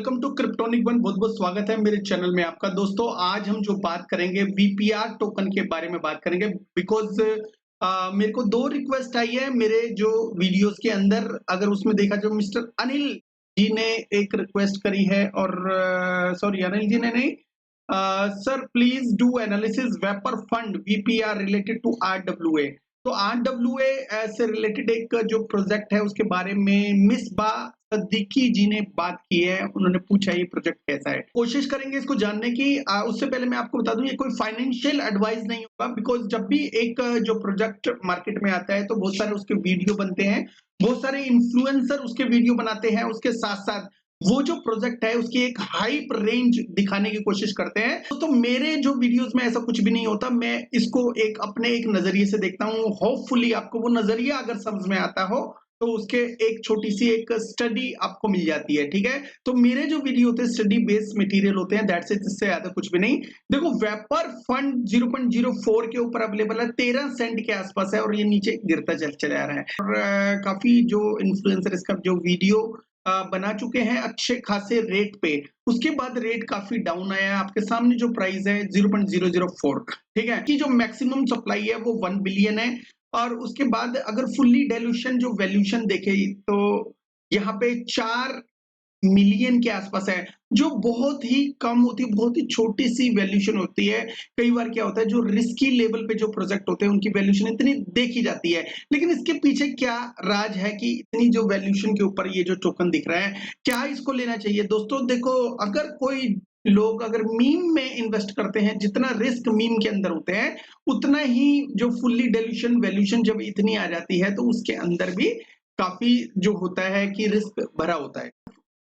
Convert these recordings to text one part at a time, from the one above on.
Welcome to kryptonic one. बहुत बहुत स्वागत है मेरे चैनल में आपका। दोस्तों आज हम जो बात करेंगे वीपीआर टोकन के बारे में बात करेंगे। बिकॉज मेरे को दो रिक्वेस्ट आई है मेरे जो वीडियोस के अंदर। अगर उसमें देखा जो मिस्टर अनिल जी ने एक रिक्वेस्ट करी है, और सॉरी अनिल जी ने नहीं, sir please do analysis vapor fund VPR related to RWA. तो आरडब्ल्यूए से रिलेटेड एक जो प्रोजेक्ट है उसके बारे में मिसबा सिद्दीकी जी ने बात की है। उन्होंने पूछा ये प्रोजेक्ट कैसा है, कोशिश करेंगे इसको जानने की। उससे पहले मैं आपको बता दूं ये कोई फाइनेंशियल एडवाइस नहीं होगा। बिकॉज जब भी एक जो प्रोजेक्ट मार्केट में आता है तो बहुत सारे उसके वीडियो बनते हैं, बहुत सारे इन्फ्लुएंसर उसके वीडियो बनाते हैं, उसके साथ साथ वो जो प्रोजेक्ट है उसकी एक हाइप रेंज दिखाने की कोशिश करते हैं। तो मेरे जो वीडियोस में ऐसा कुछ भी नहीं होता। मैं इसको एक अपने एक नजरिए से देखता हूँ। होपफुली आपको वो नजरिया अगर समझ में आता हो तो उसके एक छोटी सी एक स्टडी आपको मिल जाती है। ठीक है, तो मेरे जो वीडियो होते हैं स्टडी बेस्ड मटेरियल होते हैं, दैट्स इट, इससे ज्यादा कुछ भी नहीं। देखो वेपर फंड 0.04 के ऊपर अवेलेबल है, 13 सेंट के आसपास है, और ये नीचे गिरता चला आ रहा है। और काफी जो इन्फ्लुएंसर इसका जो वीडियो बना चुके हैं अच्छे खासे रेट पे, उसके बाद रेट काफी डाउन आया है। आपके सामने जो प्राइस है 0.004, ठीक है, कि जो मैक्सिमम सप्लाई है वो 1 बिलियन है। और उसके बाद अगर फुल्ली डाइल्यूशन जो वैल्यूशन देखे तो यहाँ पे 4 मिलियन के आसपास है, जो बहुत ही कम होती है, बहुत ही छोटी सी वैल्यूशन होती है। कई बार क्या होता है जो रिस्की लेवल पे जो प्रोजेक्ट होते हैं उनकी वैल्यूशन इतनी देखी जाती है, लेकिन इसके पीछे क्या राज है कि इतनी जो वैल्यूशन के ऊपर ये जो टोकन दिख रहा है, क्या इसको लेना चाहिए? दोस्तों देखो, अगर कोई लोग अगर मीम में इन्वेस्ट करते हैं, जितना रिस्क मीम के अंदर होते हैं उतना ही जो फुल्ली डाइल्यूशन वैल्यूशन जब इतनी आ जाती है तो उसके अंदर भी काफी जो होता है कि रिस्क भरा होता है।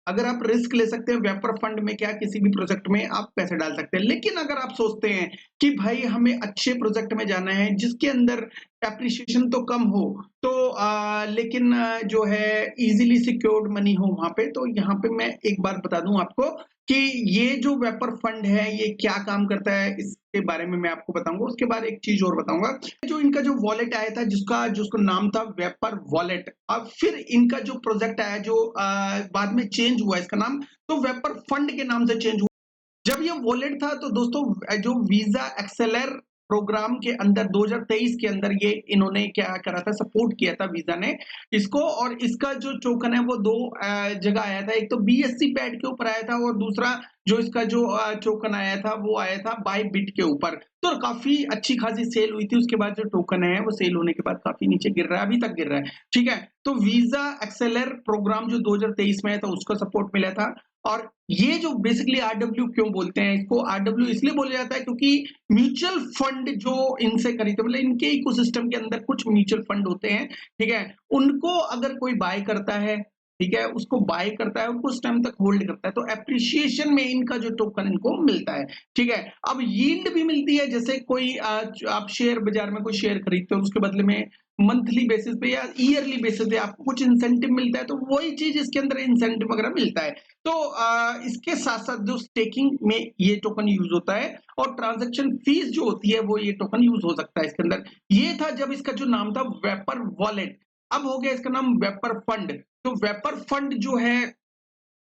अगर आप रिस्क ले सकते हैं वेपर फंड में, क्या किसी भी प्रोजेक्ट में आप पैसे डाल सकते हैं। लेकिन अगर आप सोचते हैं कि भाई हमें अच्छे प्रोजेक्ट में जाना है जिसके अंदर एप्रिसिएशन तो कम हो, तो लेकिन जो है इजीली सिक्योर्ड मनी हो वहां पे, तो यहाँ पे मैं एक बार बता दूं आपको कि ये जो वेपर फंड है ये क्या काम करता है, इसके बारे में मैं आपको बताऊंगा। उसके बाद एक चीज और बताऊंगा, जो इनका जो वॉलेट आया था जिसको नाम था वेपर वॉलेट, अब फिर इनका जो प्रोजेक्ट आया जो बाद में चेंज हुआ इसका नाम, तो वेपर फंड के नाम से चेंज हुआ। जब ये वॉलेट था तो दोस्तों जो वीजा एक्सेलर प्रोग्राम के अंदर 2023 के अंदर ये इन्होंने क्या करा था, सपोर्ट किया था वीजा ने इसको। और इसका जो टोकन है वो दो जगह आया था, एक तो बीएससी पैड के ऊपर आया था और दूसरा जो इसका जो टोकन आया था वो आया था बाय बिट के ऊपर। तो काफी अच्छी खासी सेल हुई थी। उसके बाद जो टोकन है वो सेल होने के बाद काफी नीचे गिर रहा है, अभी तक गिर रहा है। ठीक है, तो वीजा एक्सेलर प्रोग्राम जो 2023 में है तो उसको सपोर्ट मिला था। और ये जो बेसिकली आरडब्ल्यू क्यों बोलते हैं इसको, आरडब्ल्यू इसलिए बोला जाता है क्योंकि म्यूचुअल फंड जो इनसे खरीदते, मतलब इनके इकोसिस्टम के अंदर कुछ म्यूचुअल फंड होते हैं, ठीक है, उनको अगर कोई बाय करता है, ठीक है, उसको बाय करता है और कुछ टाइम तक होल्ड करता है, तो एप्रिसिएशन में इनका जो टोकन इनको मिलता है। ठीक है, अब यील्ड भी मिलती है, जैसे कोई आप शेयर बाजार में कोई शेयर खरीदते हो उसके बदले में मंथली बेसिस पे या ईयरली बेसिस पे आपको कुछ इंसेंटिव मिलता है, तो वही चीज इसके अंदर इंसेंटिव वगैरह मिलता है। तो इसके साथ साथ जो स्टेकिंग में ये टोकन यूज होता है और ट्रांजैक्शन फीस जो होती है वो ये टोकन यूज हो सकता है इसके अंदर। ये था जब इसका जो नाम था वेपर वॉलेट, अब हो गया इसका नाम वेपर फंड। तो वेपर फंड जो है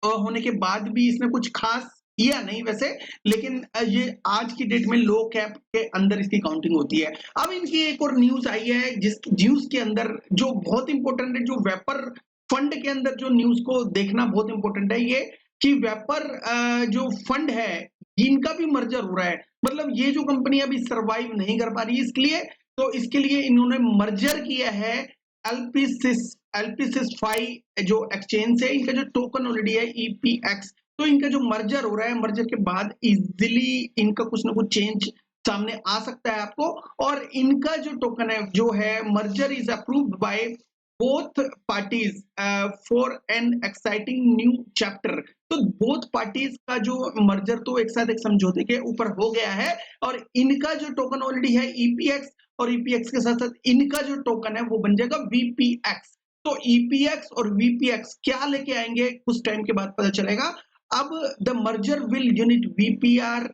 होने के बाद भी इसने कुछ खास किया नहीं वैसे, लेकिन ये आज की डेट में लो कैप के अंदर इसकी काउंटिंग होती है। अब इनकी एक और न्यूज आई है जिस न्यूज के अंदर जो बहुत इंपॉर्टेंट है, जो वेपर फंड के अंदर जो न्यूज को देखना बहुत इंपॉर्टेंट है, ये कि वेपर जो फंड है इनका भी मर्जर हो रहा है। मतलब ये जो कंपनी अभी सरवाइव नहीं कर पा रही इसके लिए, तो इसके लिए इन्होंने मर्जर किया है एलपीसिस एलपीसिस 5 जो एक्सचेंज है, इनका जो टोकन ऑलरेडी है ईपीएक्स। तो इनका जो मर्जर हो रहा है, मर्जर के बाद इजीली इनका कुछ ना कुछ चेंज सामने आ सकता है आपको। और इनका जो टोकन है जो है merger is approved by both parties for an exciting new chapter. तो बोथ पार्टीज का जो मर्जर तो एक साथ एक समझौते के ऊपर हो गया है, और इनका जो टोकन ऑलरेडी है ईपीएक्स, और ईपीएक्स के साथ साथ इनका जो टोकन है वो बन जाएगा वीपीएक्स। तो ईपीएक्स और वीपीएक्स क्या लेके आएंगे कुछ टाइम के बाद पता चलेगा। अब the merger will unit VPR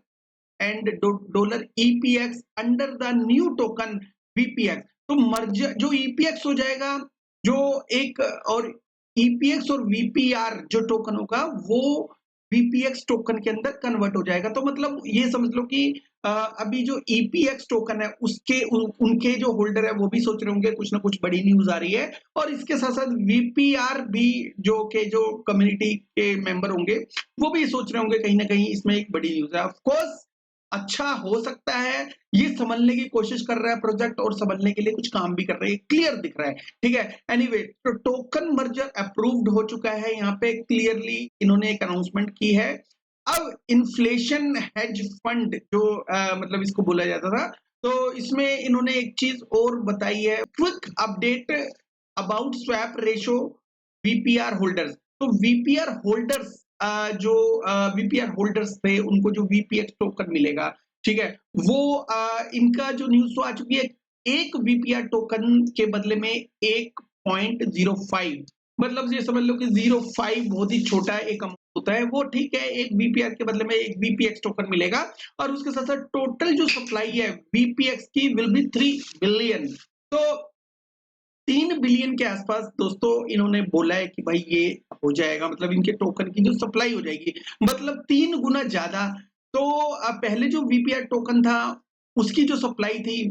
and dollar EPX under the new token VPX. तो मर्जर जो ईपीएक्स हो जाएगा जो एक, और ईपीएक्स और वीपीआर जो टोकन होगा वो वीपीएक्स टोकन के अंदर कन्वर्ट हो जाएगा। तो मतलब ये समझ लो कि अभी जो ईपीएक्स टोकन है उसके उनके जो होल्डर है वो भी सोच रहे होंगे कुछ ना कुछ बड़ी न्यूज़ आ रही है, और इसके साथ-साथ वीपीआर भी जो कम्युनिटी के मेंबर होंगे, वो भी सोच रहे होंगे कहीं न कहीं इसमें एक बड़ी न्यूज़ है। ऑफ कोर्स अच्छा हो सकता है, ये समझने की कोशिश कर रहा है प्रोजेक्ट और समझने के लिए कुछ काम भी कर रहे हैं, क्लियर दिख रहा है, ठीक है? एनीवे तो टोकन मर्जर अप्रूव्ड हो चुका है, यहाँ पे क्लियरली इन्होंने एक अनाउंसमेंट की है। अब इन्फ्लेशन हेज फंड जो मतलब इसको बोला जाता था, तो इसमें इन्होंने एक चीज़ और बताई है, quick update about swap ratio VPR holders. तो वीपीआर होल्डर्स जो वीपीआर होल्डर्स थे उनको जो वीपीएक्स टोकन मिलेगा, ठीक है? वो इनका जो न्यूज़ तो आ चुकी है, एक वीपीआर टोकन के बदले में 1.05 मतलब ये समझ लो कि 0.5 बहुत ही छोटा एक अमाउंट होता है, वो ठीक है, एक वीपीआर के बदले में एक वीपीएक्स टोकन मिलेगा, और उसके साथ-साथ टोटल जो सप्लाई है वीपीएक्स की विल बी 3 बिलियन। तो 3 बिलियन के आसपास दोस्तों इन्होंने बोला है कि भाई ये हो जाएगा, मतलब इनके टोकन की जो सप्लाई हो जाएगी, मतलब 3 गुना ज़्यादा। तो पहले जो वीपीआर टोकन था, उसकी जो सप्लाई थी,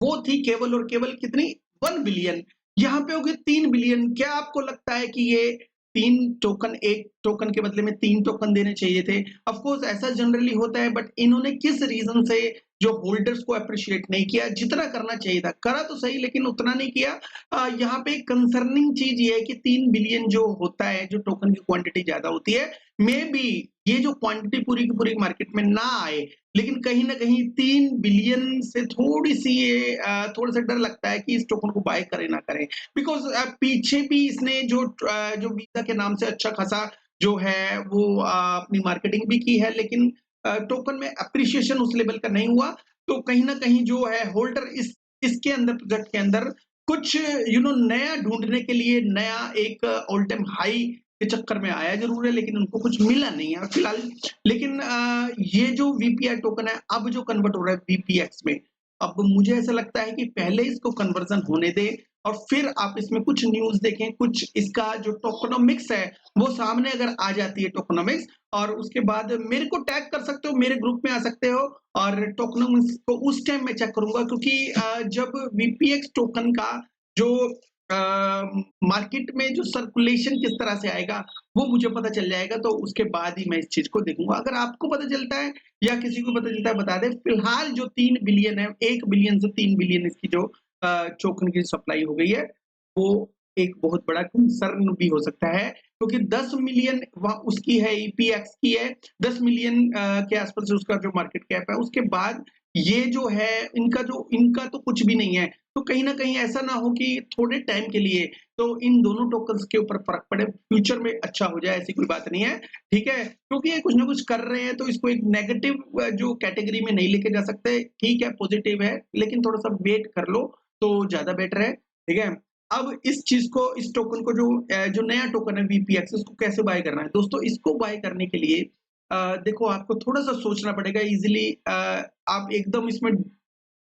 वो थी केवल और केवल कितनी 1 बिलियन। यहाँ पे हो गए 3 बिलियन। क्या आपको लगता है कि ये 3 टोकन, 1 टोकन के बदले में 3 टोकन देने चाहिए थे? ऑफ कोर्स ऐसा जनरली होता है, बट इन्होंने किस रीज़न से जो होल्डर्स को एप्रिशिएट नहीं किया, जितना करना चाहिए था। करा तो सही लेकिन उतना नहीं किया। यहाँ पे कंसर्निंग चीज़ ये है कि 3 बिलियन जो होता है, जो टोकन की क्वांटिटी ज़्यादा होती है, मेबी ये जो क्वांटिटी पूरी की पूरी मार्केट में ना आए, लेकिन कहीं न कहीं 3 बिलियन से थोड़ी-सी ये थोड़ा-सा डर लगता है कि इस टोकन को बाय करें ना करें। बिकॉज़ पीछे भी इसने जो वीज़ा के नाम से अच्छा खासा जो है वो अपनी मार्केटिंग भी की है, लेकिन टोकन में एप्रिसिएशन उस लेवल का नहीं हुआ। तो कहीं न कहीं जो है होल्डर इसके अंदर, प्रोजेक्ट के अंदर कुछ नया ढूँढने के लिए, नया एक ऑल टाइम हाई के चक्कर में आया ज़रूर है, लेकिन उनको कुछ मिला नहीं है फिलहाल। लेकिन ये जो वीपीआई टोकन है, अब जो कन्वर्ट हो रहा है वीपीएक्स में, अब मुझे ऐसा लगता है कि पहले इसको कन्वर्जन होने दें और फिर आप इसमें कुछ न्यूज़ देखें, कुछ इसका जो टोकेनोमिक्स है, वो सामने अगर आ जाती है टोकेनोमिक्स, और उसके बाद मेरे को टैग कर सकते हो, मेरे ग्रुप में आ सकते हो, और टोकेनोमिक्स को उस टाइम मैं चेक करूँगा, क्योंकि जब वीपीएक्स टोकन का जो मार्केट में जो सर्कुलेशन किस तरह से आएगा, वो मुझे पता चल जाएगा, तो उसके बाद ही मैं इस चीज़ को देखूँगा। अगर आपको पता चलता है या किसी को पता चलता है बता दें। फिलहाल जो 3 बिलियन है, 1 बिलियन से 3 बिलियन इसकी जो टोकन की सप्लाई हो गई है, वो एक बहुत बड़ा कंसर्न भी हो सकता है, क्योंकि 10 मिलियन वहाँ उसकी है, ईपीएक्स की है, 10 मिलियन के आसपास उसका जो मार्केट कैप है, उसके बाद ये जो है इनका तो कुछ भी नहीं है। तो कहीं न कहीं ऐसा ना हो कि थोड़े टाइम के लिए तो इन दोनों टोकन्स के ऊपर फ़र्क पड़े, फ्यूचर में अच्छा हो जाए, ऐसी कोई बात नहीं है, ठीक है? क्योंकि ये कुछ ना कुछ कर रहे हैं, तो इसको एक नेगेटिव जो कैटेगरी में नहीं लेके जा सकते, ठीक है, पॉज़िटिव है, लेकिन थोड़ा-सा वेट कर लो, तो ज़्यादा बेटर है, ठीक है? अब इस चीज़ को, इस टोकन को जो नया टोकन है वीपीएक्स, इसको कैसे बाय करना है? दोस्तों, इसको बाय करने के लिए देखो आपको थोड़ा-सा सोचना पड़ेगा ईज़िली। आप एकदम इसमें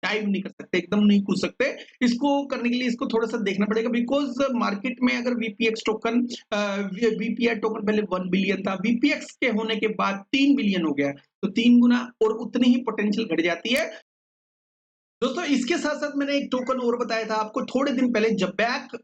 डाइव नहीं कर सकते, एकदम नहीं कूद सकते। इसको करने के लिए इसको थोड़ा-सा देखना पड़ेगा, बिकॉज़ मार्केट में अगर वीपीएक्स टोकन वीपीआई टोकन पहले 1 बिलियन था, वीपीएक्स के होने के बाद 3 बिलियन हो गया, तो 3 गुना और उतनी ही पोटेंशियल घट जाती है। दोस्तों, इसके साथ-साथ मैंने एक टोकन और बताया था आपको थोड़े दिन पहले, ज़बैक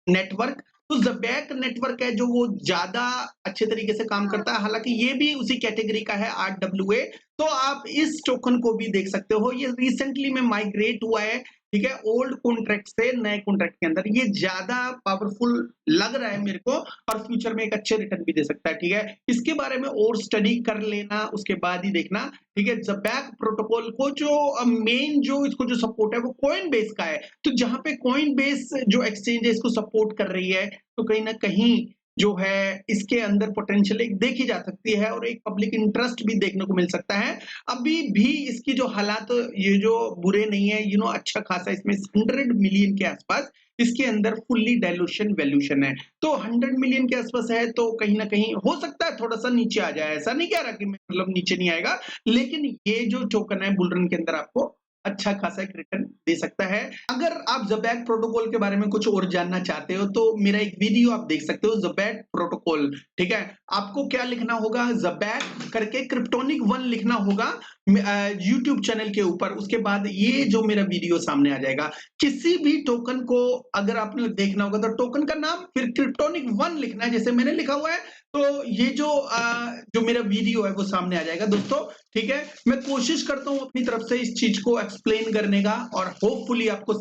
नेटवर्क। तो ज़बैक नेटवर्क है जो वो ज़्यादा अच्छे तरीके से काम करता है, हालाँकि ये भी उसी कैटेगरी का है, आरडब्ल्यूए। तो आप इस टोकन को भी देख सकते हो, ये रिसेंटली में माइग्रेट हुआ है, ठीक है? ओल्ड कॉन्ट्रैक्ट से नए कॉन्ट्रैक्ट के अंदर, ये ज़्यादा पावरफुल लग रहा है मेरे को, और फ्यूचर में एक अच्छे रिटर्न भी दे सकता है, ठीक है? इसके बारे में और स्टडी कर लेना, उसके बाद ही देखना, ठीक है? ज़बैक प्रोटोकॉल को जो मेन जो इसको जो सपोर्ट है वो कॉइनबेस का है। तो जहाँ पे कॉइनबेस जो एक्सचेंज है इसको सपोर्ट कर रही है, तो कहीं न कहीं जो है इसके अंदर पोटेंशियल एक देखी जा सकती है, और एक पब्लिक इंटरेस्ट भी देखने को मिल सकता है। अभी भी इसकी जो हालात ये जो बुरे नहीं है, अच्छा खासा इसमें 100 मिलियन के आसपास इसके अंदर फुल्ली डाइल्यूशन वैल्यूएशन है। तो 100 मिलियन के आसपास है, तो कहीं न कहीं हो सकता है थोड़ा-सा नीचे आ जाए। ऐसा नहीं कह रहा कि मतलब नीचे नहीं आएगा, लेकिन ये जो टोकन है बुल रन के अंदर आपको अच्छा खासा एक रिटर्न दे सकता है। अगर आप ज़बैक प्रोटोकॉल के बारे में कुछ और जानना चाहते हो तो मेरा एक वीडियो आप देख सकते हो, ज़बैक प्रोटोकॉल, ठीक है? आपको क्या लिखना होगा, ज़बैक करके क्रिप्टोनिक 1 लिखना होगा यूट्यूब चैनल के ऊपर। उसके बाद ये जो मेरा वीडियो सामने आ जाएगा। किसी भी टोकन को अगर आपने देखना होगा तो टोकन का नाम फिर क्रिप्टोनिक 1 लिखना है, जैसे मैंने लिखा हुआ है। तो ये जो मेरा वीडियो है वो सामने आ जाएगा दोस्तों, ठीक है? मैं कोशिश करता हूँ अपनी तरफ से इस चीज़ को एक्सप्लेन करने का और होपफुली आपको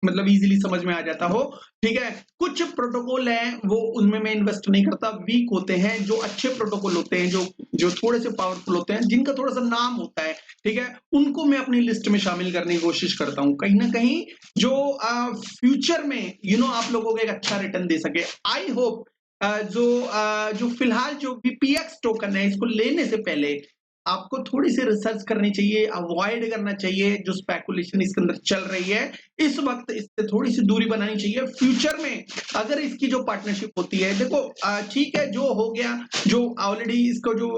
मतलब ईज़िली समझ में आ जाता हो, ठीक है? कुछ प्रोटोकॉल हैं, वो उनमें मैं इन्वेस्ट नहीं करता, वीक होते हैं, जो अच्छे प्रोटोकॉल होते हैं, जो जो थोड़े से पावरफुल होते हैं, जिनका थोड़ा-सा नाम होता है, ठीक है? उनको मैं अपनी लिस्ट में शामिल करने की कोशिश करता हूँ। कहीं न कहीं जो फ्यूचर में आप लोगों को एक अच्छा रिटर्न दे सके। आई होप जो फिलहाल जो बीपीएक्स टोकन है, इसको लेने से पहले आपको थोड़ी-सी रिसर्च करनी चाहिए, अवॉइड करना चाहिए जो स्पेकुलेशन इसके अंदर चल रही है। इस वक़्त इससे थोड़ी-सी दूरी बनानी चाहिए। फ्यूचर में अगर इसकी जो पार्टनरशिप होती है, देखो ठीक है जो हो गया, जो ऑलरेडी इसको जो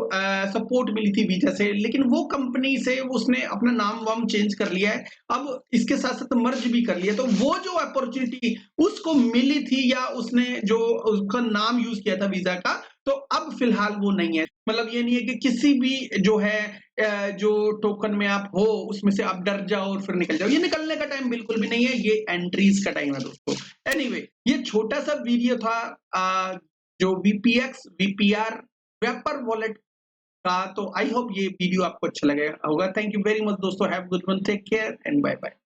सपोर्ट मिली थी वीज़ा से, लेकिन वो कंपनी से उसने अपना नाम-वाम चेंज कर लिया है। अब इसके साथ-साथ मर्ज भी कर लिया, तो वो जो अपॉर्च्युनिटी उसको मिली थी या उसने जो उसका नाम यूज़ किया था वीज़ा का, तो अब फिलहाल वो नहीं है। मतलब ये नहीं है कि किसी भी जो है जो टोकन में आप हो, उसमें से आप डर जाओ और फिर निकल जाओ। ये निकलने का टाइम बिल्कुल भी नहीं है, ये एंट्रीज़ का टाइम है दोस्तों। एनीवे ये छोटा-सा वीडियो था जो वीपीएक्स, वीपीआर, वेपर वॉलेट का, तो आई होप ये वीडियो आपको अच्छा लगा होगा। थैंक यू वेरी मच दोस्तों। Have a good one, take care and bye bye.